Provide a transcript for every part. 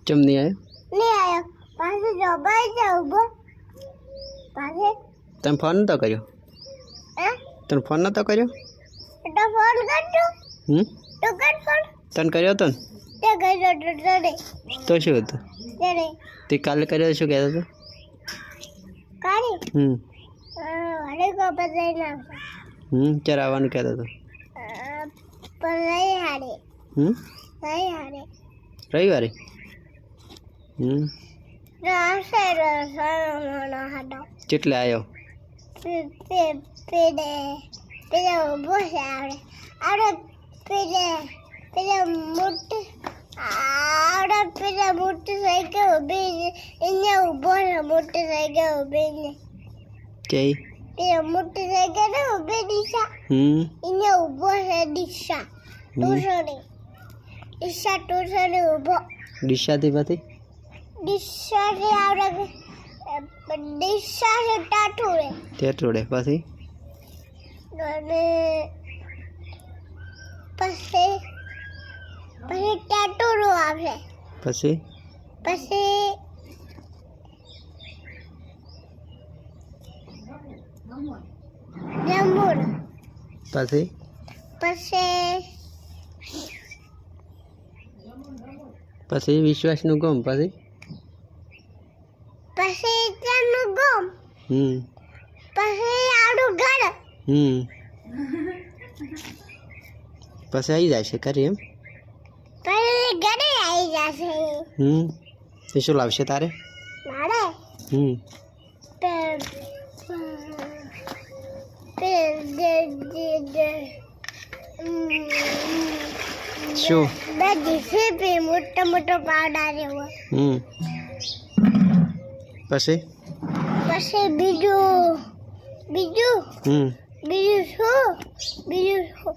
चम नहीं आयो तम फोन तो करो तन फोन न तो करो तन करो तन तो शू ते काल करो शू कहता तो चल आवानु कहता तो रविवारे चेटले आयो दिशा थी बात टेटोड़े पासी पासी पासी पासी विश्वास नु गम पासी पासी आई जाशे करे एम ते शुं लावशे तारे शो मोटा मोटा पावडा पछी बीजू बीजू बीजू शो बीजू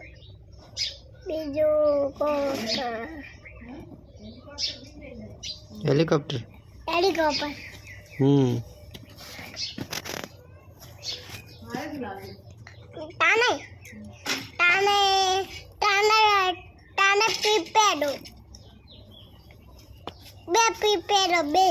हेलीकॉप्टर ताने पीपेडो बे